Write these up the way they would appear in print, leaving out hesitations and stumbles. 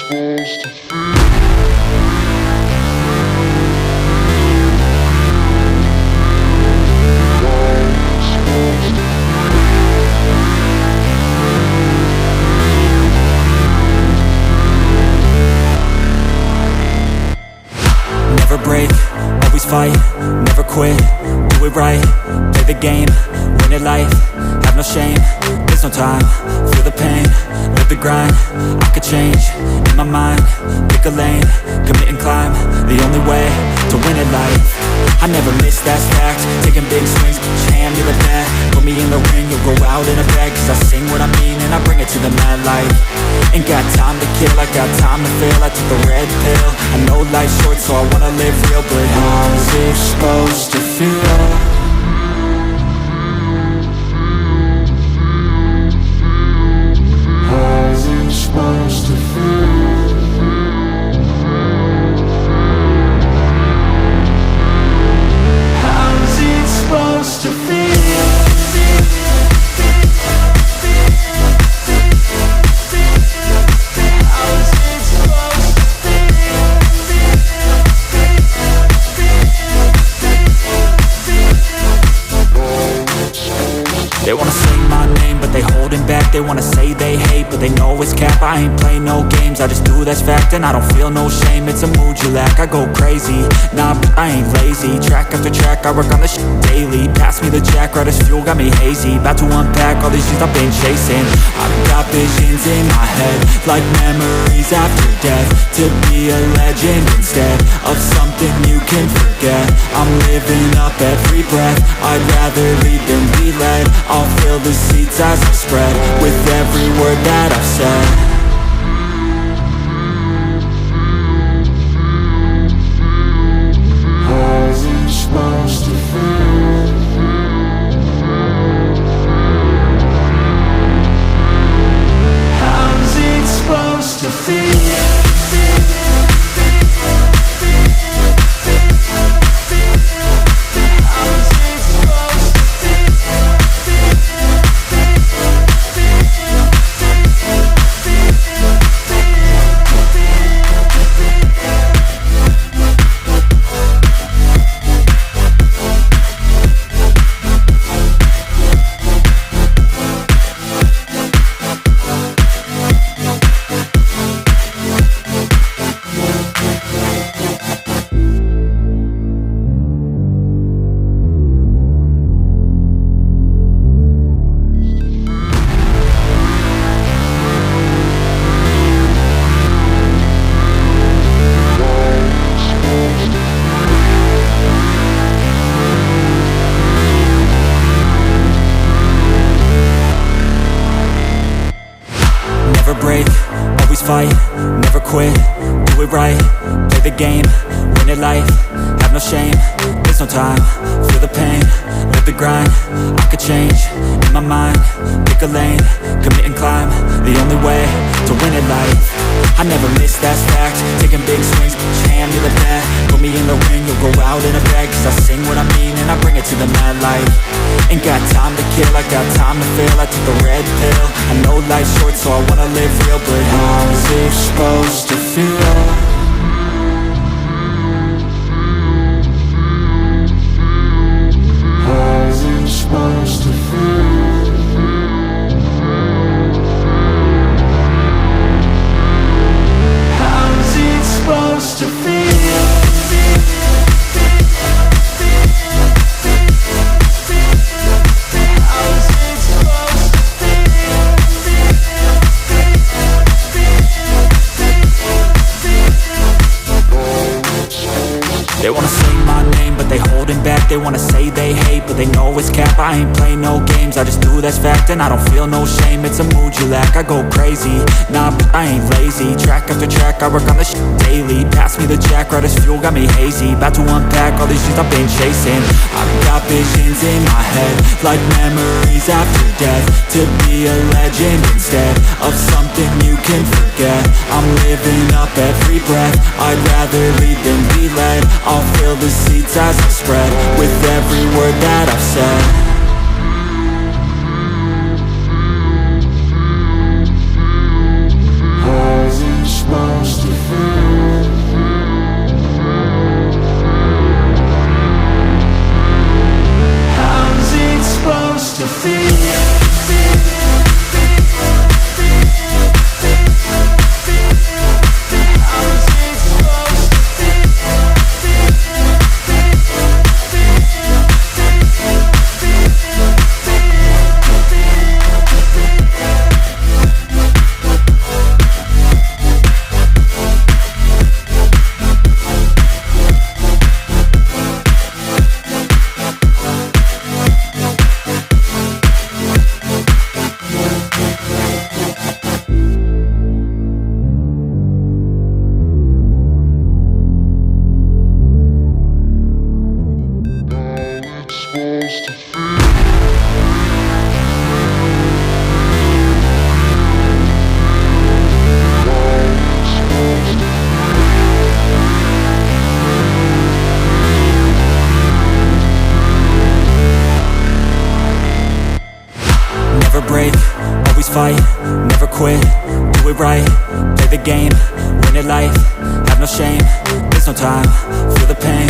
Never break, always fight, never quit, do it right, play the game, win it life, have no shame, there's no time, feel the pain, live the grind, I could change, in my mind, pick a lane, commit and climb, the only way to win it life. I never miss, that's fact, taking big swings, put your hand to the bat, put me in the ring, you'll go out in a bag, cause I sing what I mean and I bring it to the mad light. Ain't got time to kill, I got time to feel, I took the red pill, I know life's short so I wanna live real, but how's it supposed to feel? How's it supposed to feel? How's it supposed to feel? They wanna say my name, but they holding back. They wanna say they hate, but they know it's cap. I ain't play no games, I just do that's fact. And I don't feel no shame, it's a mood you lack. I go crazy, nah, but I ain't lazy. Track after track, I work on this shit daily. Pass me the jack, right as fuel, got me hazy. About to unpack all these things I've been chasing. I've got visions in my head, like memories after death. To be a legend instead of something you can forget. I'm living up every breath, I'd rather lead than be led. I'll fill the seats as I spread with every word that I've said. How's it supposed to feel? How's it supposed to feel? Fight, never quit, do it right, play the game, win it life, have no shame, there's no time, feel the pain, live the grind, I could change, in my mind, pick a lane, commit and climb, the only way to win it life. I never miss, that's fact, taking big swings, put your hand to the bat, put me in the ring, you'll go out in a bag, cause I sing what I mean and I bring it to the mad light. Ain't got time to kill, I got time to feel, I took the red pill, I know life's short so I wanna live real, but how's it supposed to feel? How's it supposed to feel? How's it supposed to feel? They wanna say my name, but they holding back. They wanna say they hate, but they know it's cap. I ain't play no games, I just do that's fact. And I don't feel no shame, it's a mood you lack. I go crazy, nah, but I ain't lazy. Track after track, I work on this shit daily. Pass me the jack, right as fuel, got me hazy. About to unpack all these things I've been chasing. I've got visions in my head, like memories after death. To be a legend instead of something you can forget. I'm living up every breath, I'd rather lead than be led. I'll fill the seats as I spread with every word that I've said. How's it supposed never quit, do it right, play the game, win it life, have no shame, there's no time, feel the pain,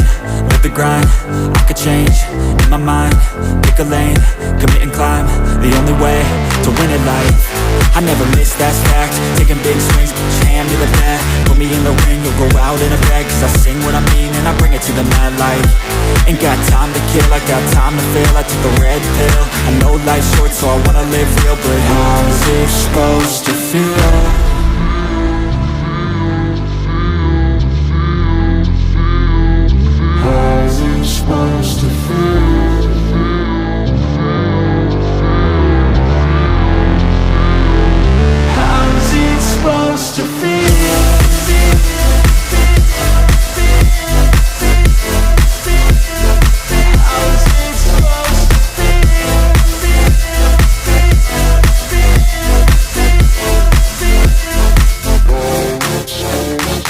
live the grind, I could change, in my mind, pick a lane, commit and climb, the only way to win it life. I never miss, that's fact, taking big swings, put your hand to the bat, put me in the ring, you'll go out in a bag, cause I sing what I mean and I bring it to the mad light. Ain't got time to kill, I got time to feel, I took the red pill, I know life's short so I wanna live real, but how's it supposed to feel? How's it supposed to feel? How's it supposed to feel?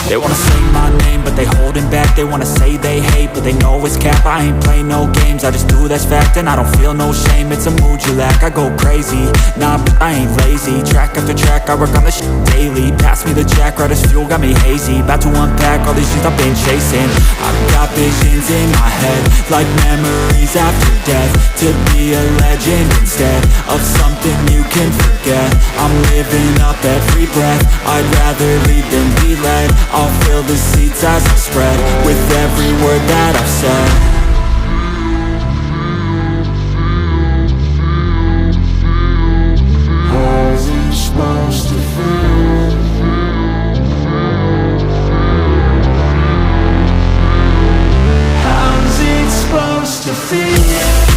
They wanna say my name, but they holding back. They wanna say they hate, but they know it's cap. I ain't play no games, I just do that's fact. And I don't feel no shame, it's a mood you lack. I go crazy, nah, but I ain't lazy. Track after track, I work on this shit daily. Pass me the jack, right as fuel, got me hazy. About to unpack all these things I've been chasing. I've got visions in my head, like memories after death. To be a legend instead of something you can forget. I'm living up every breath, I'd rather lead than be led. I'll fill the seats as I spread with every word that I've said. How's it supposed to feel? How's it supposed to feel?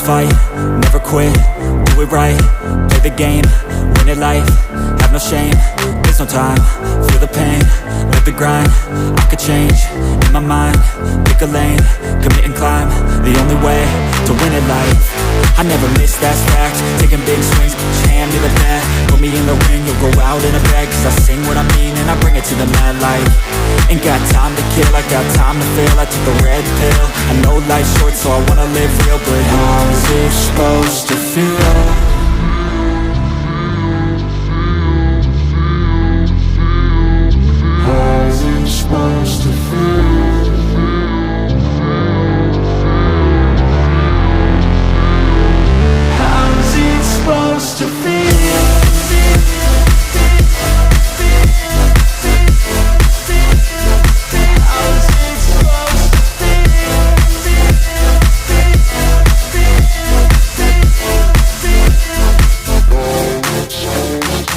Fight, never quit, do it right, play the game, win it life, have no shame, there's no time, feel the pain, live the grind, I could change, in my mind, pick a lane, commit and climb, the only way to win it life. I never miss, that's fact, taking big swings, put your hand to the bat, put me in the ring, you'll go out in a bag, cause I sing what I mean and I bring it to the mad light. Ain't got time to kill, I got time to feel, I took the red pill, I know life's short so I wanna live real, but how's it supposed to feel? How's it supposed to feel? How's it supposed to feel?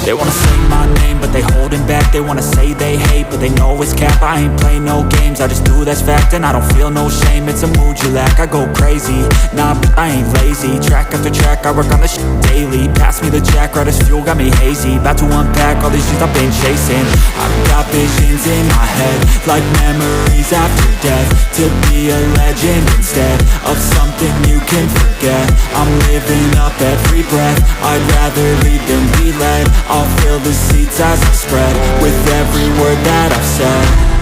They wanna say my name, but they holding back. They wanna say they hate, but they know it's cap. I ain't play no games, I just do that's fact. And I don't feel no shame, it's a mood you lack. I go crazy, nah, but I ain't lazy. Track after track, I work on this shit daily. Pass me the jack, right as fuel, got me hazy. About to unpack all these things I've been chasing. I've got visions in my head, like memories after death. To be a legend instead of something you can forget. I'm living up every breath, I'd rather lead than be led. I'll fill the seats as I spread with every word that I've said.